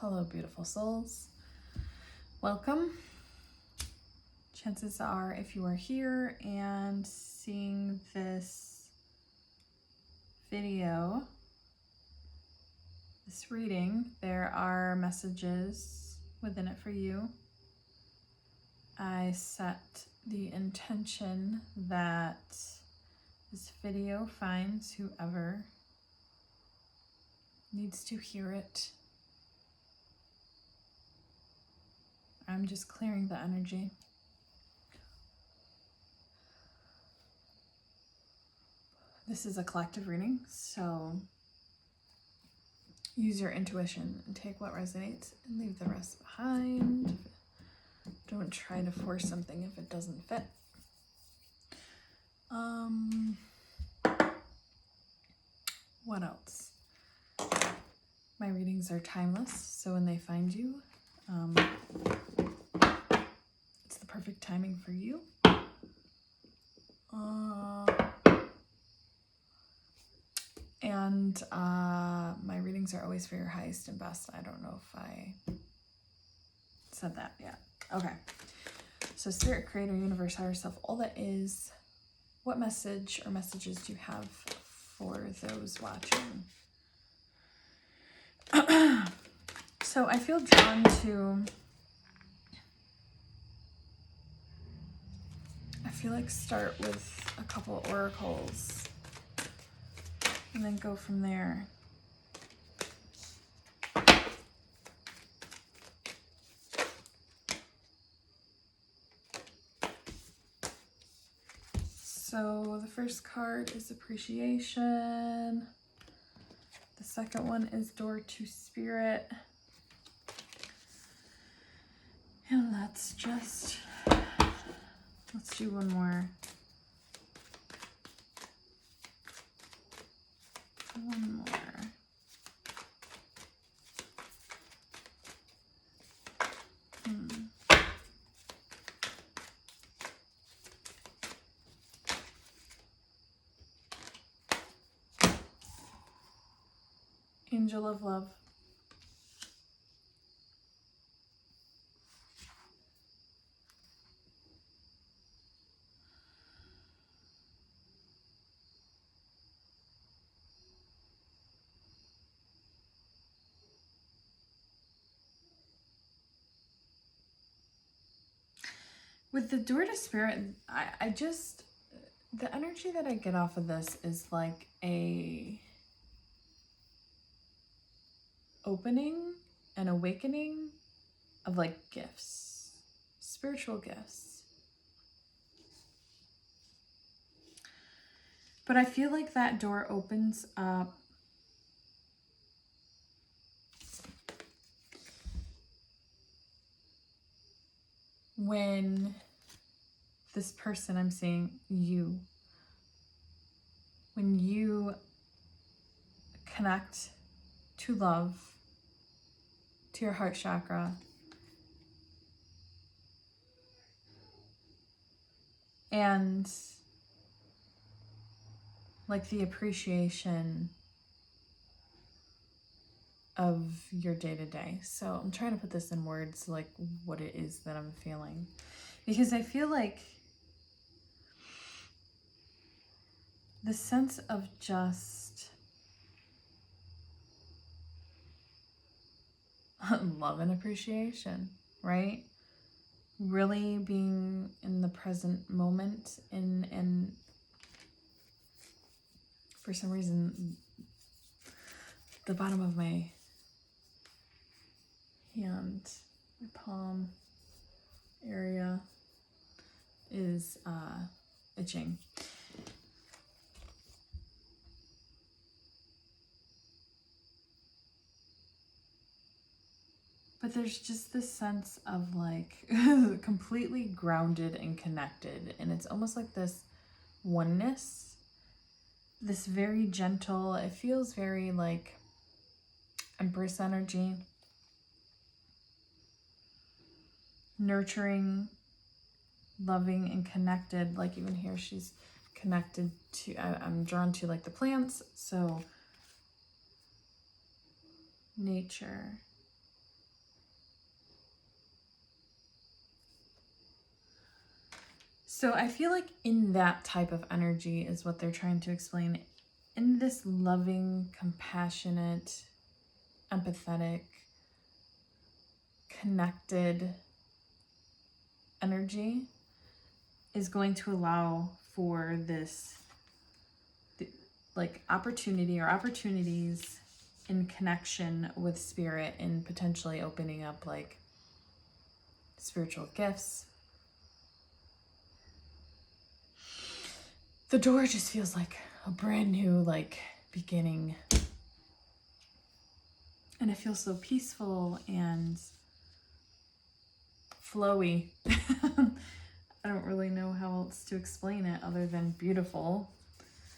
Hello, beautiful souls. Welcome. Chances are, if you are here and seeing this video, this reading, there are messages within it for you. I set the intention that this video finds whoever needs to hear it. I'm just clearing the energy. This is a collective reading, so use your intuition and take what resonates and leave the rest behind. Don't try to force something if it doesn't fit. What else? My readings are timeless, so when they find you, it's the perfect timing for you. And my readings are always for your highest and best. I don't know if I said that yet. Okay. So Spirit, Creator, Universe, Higher Self, all that is, what message or messages do you have for those watching? So I feel drawn to, I feel like start with a couple oracles and then go from there. So the first card is appreciation. The second one is door to spirit. And let's do one more. One more. Angel of Love. With the door to spirit, I just, the energy that I get off of this is like a opening and awakening of like gifts, spiritual gifts. But I feel like that door opens up when this person, I'm saying you, when you connect to love, to your heart chakra, and like the appreciation of your day-to-day. So I'm trying to put this in words, like what it is that I'm feeling, because I feel like the sense of just love and appreciation, right? Really being in the present moment, and for some reason the bottom of my hand, my palm area is itching. But there's just this sense of like completely grounded and connected. And it's almost like this oneness, this very gentle, it feels very like Empress energy, nurturing, loving, and connected. Like even here, she's connected to, I'm drawn to like the plants. So nature, So I feel like in that type of energy is what they're trying to explain. In this loving, compassionate, empathetic, connected energy is going to allow for this like opportunity or opportunities in connection with spirit and potentially opening up like spiritual gifts. The door just feels like a brand new like beginning, and it feels so peaceful and flowy. I don't really know how else to explain it other than beautiful.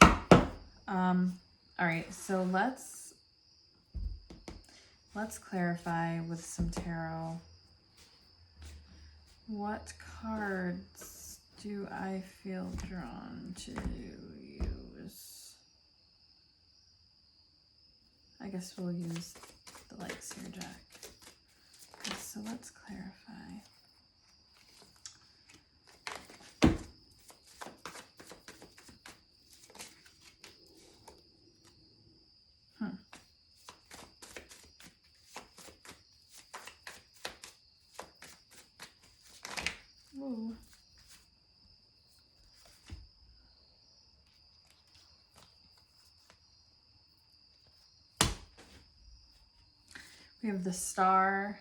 All right, so let's clarify with some tarot. What cards do I feel drawn to use? I guess we'll use the Lightseer deck. Okay, so let's clarify. Whoa. We have the Star,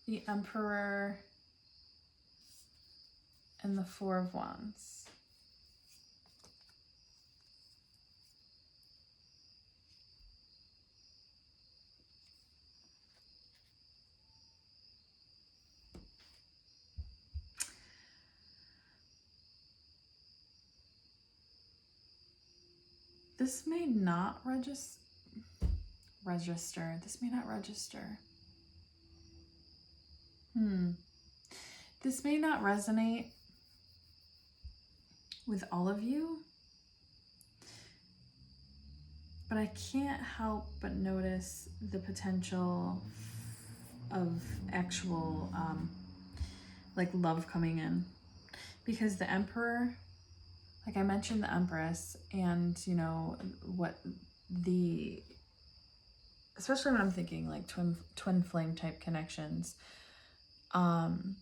the Emperor, and the Four of Wands. This may not register. This may not register. This may not resonate with all of you, but I can't help but notice the potential of actual like love coming in, because the Emperor, like I mentioned the Empress, and you know what the, especially when I'm thinking like twin flame type connections, the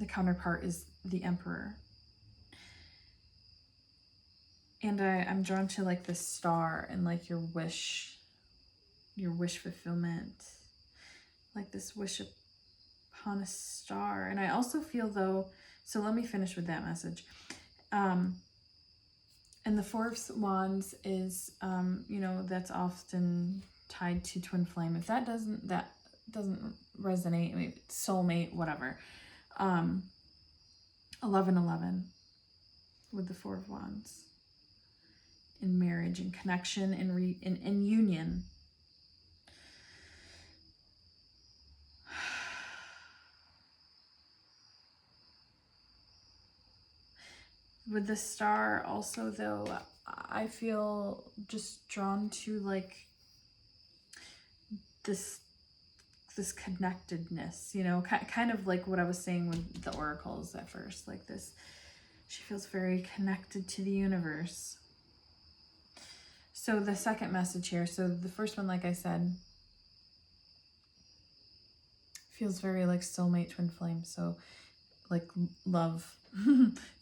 counterpart is the Emperor. And I'm drawn to like the Star and like your wish fulfillment, like this wish upon a star. And I also feel though, so let me finish with that message. And the Four of Wands is, you know, that's often tied to twin flame. If that doesn't resonate, I mean, soulmate, whatever. 1111 with the Four of Wands. In marriage and connection and in union. With the Star also though, I feel just drawn to like this connectedness, you know, kind of like what I was saying with the oracles at first, like this, she feels very connected to the universe. So the second message here, so the first one, like I said, feels very like soulmate twin flame, so like love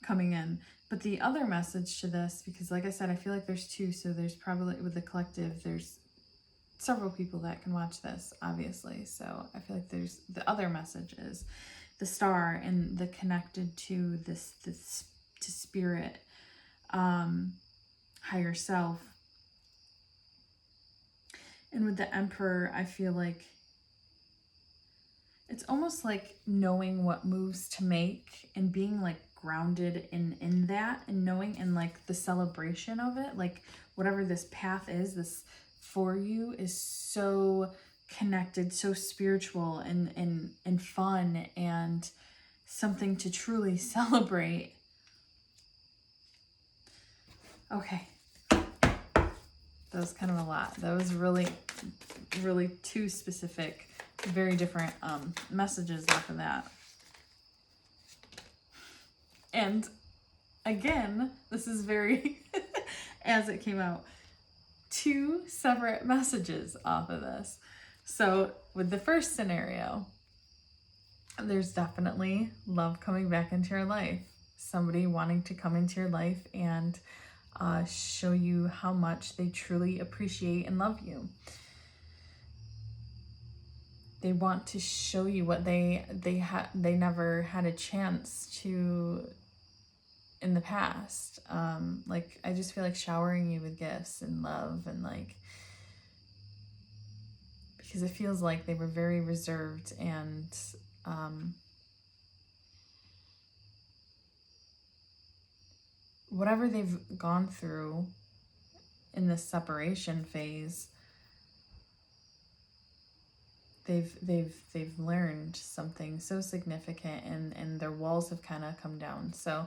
coming in. But the other message to this, because like I said, I feel like there's two, so there's probably, with the collective, there's several people that can watch this, obviously. So I feel like there's, the other message is the Star and the connected to this to spirit, higher self. And with the Emperor, I feel like it's almost like knowing what moves to make and being like grounded in that, and knowing in like the celebration of it, like whatever this path is, this for you is so connected, so spiritual and fun, and something to truly celebrate. Okay. That was kind of a lot. That was really, really too specific very different messages off of that. And again, this is very, as it came out, 2 separate messages off of this. So with the first scenario, there's definitely love coming back into your life. Somebody wanting to come into your life and show you how much they truly appreciate and love you. They want to show you what they never had a chance to in the past. Like, I just feel like showering you with gifts and love, and like, because it feels like they were very reserved and whatever they've gone through in this separation phase, they've learned something so significant, and their walls have kind of come down. So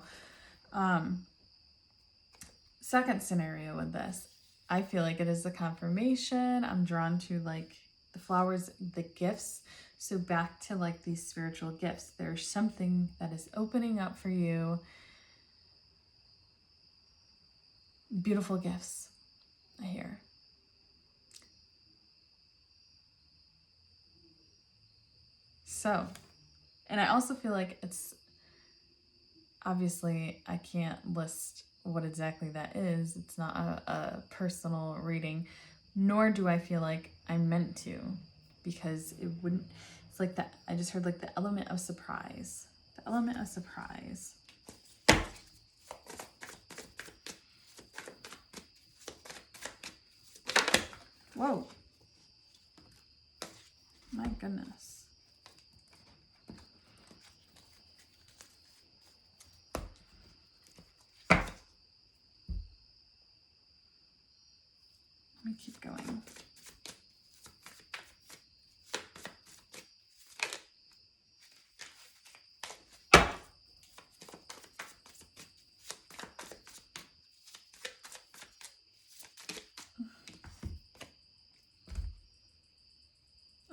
second scenario with this, I feel like it is the confirmation. I'm drawn to like the flowers, the gifts. So back to like these spiritual gifts, there's something that is opening up for you. Beautiful gifts, I hear. So, and I also feel like it's, obviously I can't list what exactly that is. It's not a personal reading, nor do I feel like I'm meant to, because it wouldn't, it's like that, I just heard like the element of surprise. The element of surprise. Whoa. My goodness. Let me keep going.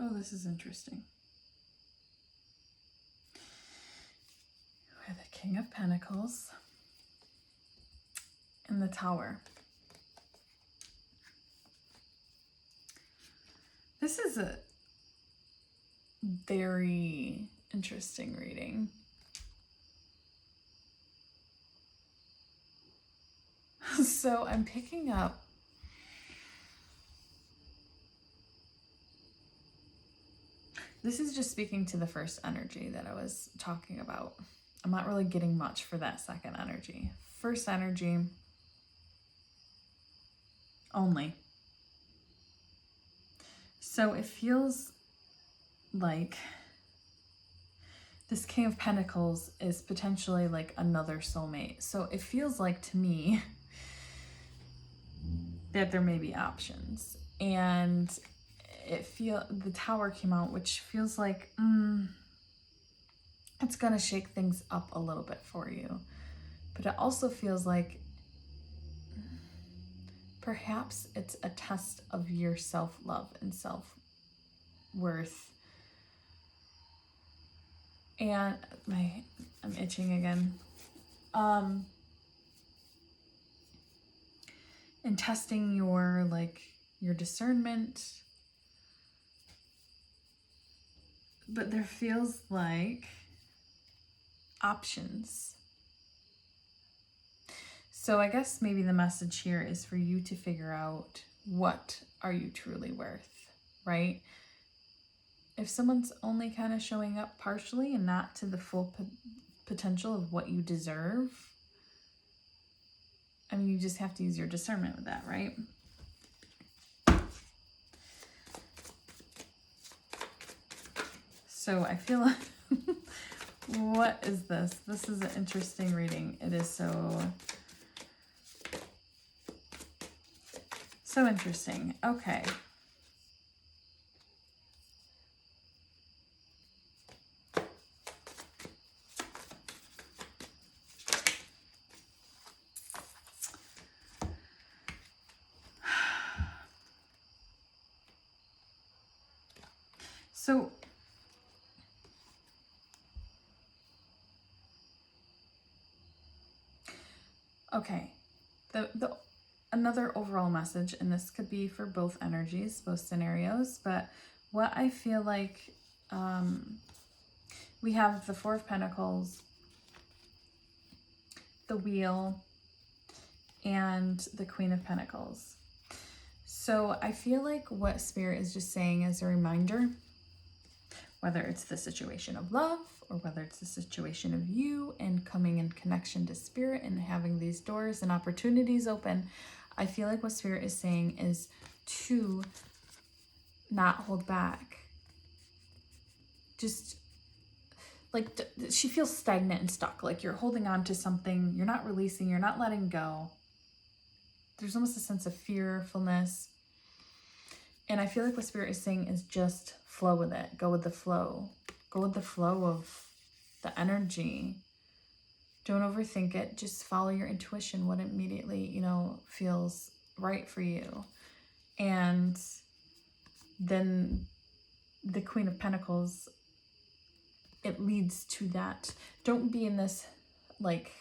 Oh, this is interesting. We have the King of Pentacles and the Tower. This is a very interesting reading. So I'm picking up this is just speaking to the first energy that I was talking about. I'm not really getting much for that second energy. First energy only. So it feels like this King of Pentacles is potentially like another soulmate. So it feels like to me that there may be options. And the Tower came out, which feels like it's gonna shake things up a little bit for you. But it also feels like perhaps it's a test of your self-love and self-worth. And I'm itching again. And testing your discernment. But there feels like options. So I guess maybe the message here is for you to figure out, what are you truly worth, right? If someone's only kind of showing up partially and not to the full potential of what you deserve, I mean, you just have to use your discernment with that, right? So I feel like, what is this? This is an interesting reading. It is so interesting. Okay. So okay, the another overall message, and this could be for both energies, both scenarios, but what I feel like we have the Four of Pentacles, the Wheel, and the Queen of Pentacles. So I feel like what Spirit is just saying as a reminder, whether it's the situation of love or whether it's the situation of you and coming in connection to Spirit and having these doors and opportunities open, I feel like what Spirit is saying is to not hold back. Just like she feels stagnant and stuck, like you're holding on to something, you're not releasing, you're not letting go. There's almost a sense of fearfulness. And I feel like what Spirit is saying is just flow with it. Go with the flow. Go with the flow of the energy. Don't overthink it. Just follow your intuition, what immediately, you know, feels right for you. And then the Queen of Pentacles, it leads to that. Don't be in this like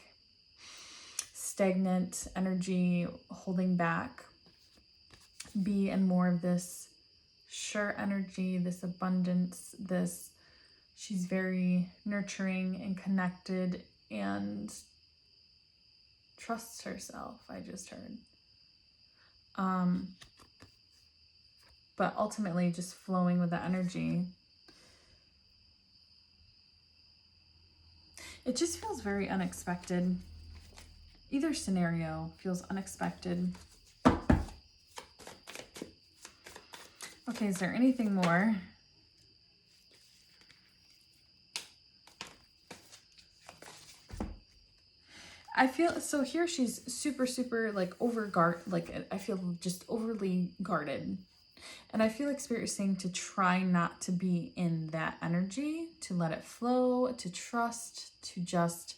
stagnant energy, holding back. Be in more of this sure energy, this abundance, this, she's very nurturing and connected and trusts herself, I just heard. But ultimately just flowing with the energy. It just feels very unexpected. Either scenario feels unexpected. Okay, is there anything more? I feel, so here she's super, super like I feel just overly guarded. And I feel like Spirit is saying to try not to be in that energy, to let it flow, to trust, to just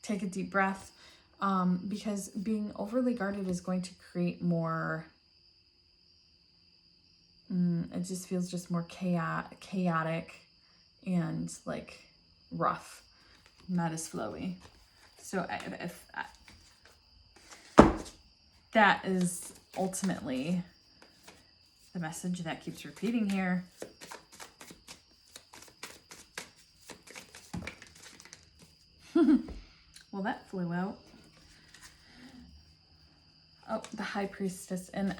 take a deep breath. Because being overly guarded is going to create more, it just feels just more chaotic and like rough, not as flowy. So that is ultimately the message that keeps repeating here. Well, that flew out. Oh, the High Priestess, and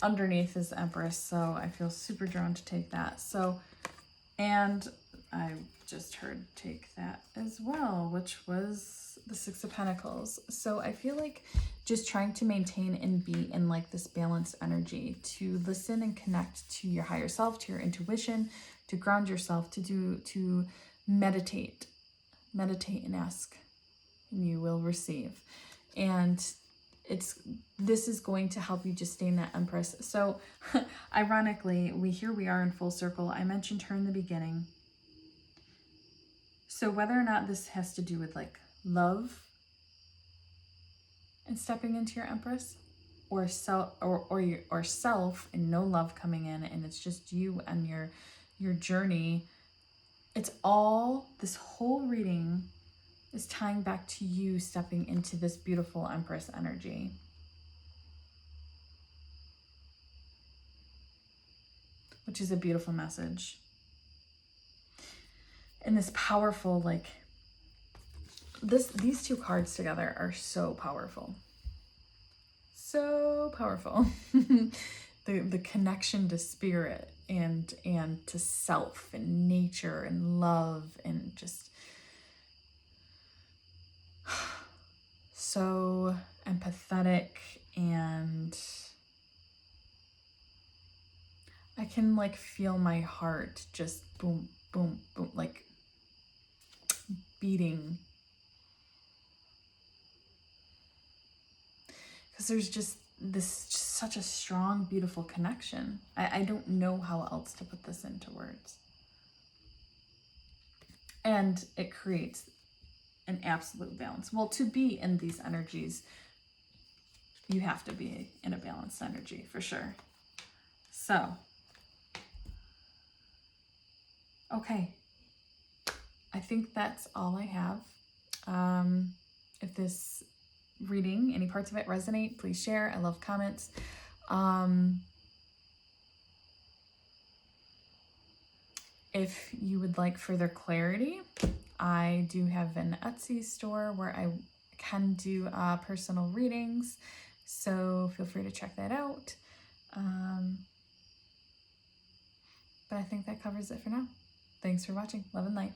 underneath is Empress, so I feel super drawn to take that. So, and I just heard take that as well, which was the Six of Pentacles. So I feel like just trying to maintain and be in like this balanced energy, to listen and connect to your higher self, to your intuition, to ground yourself, to meditate and ask, and you will receive. And this is going to help you just stay in that Empress. So ironically, we are in full circle. I mentioned her in the beginning. So whether or not this has to do with like love and stepping into your Empress, or self and no love coming in, and it's just you and your journey, it's all, this whole reading is tying back to you stepping into this beautiful Empress energy. Which is a beautiful message. And this powerful, like, these two cards together are so powerful. So powerful. the connection to Spirit and to self and nature and love, and just so empathetic, and I can like feel my heart just boom, boom, boom, like beating. Because there's just this, just such a strong, beautiful connection. I don't know how else to put this into words. And it creates an absolute balance. Well, to be in these energies, you have to be in a balanced energy for sure. So Okay. I think that's all I have. If this reading, any parts of it resonate, please share. I love comments. If you would like further clarity, I do have an Etsy store where I can do personal readings, so feel free to check that out. But I think that covers it for now. Thanks for watching. Love and light.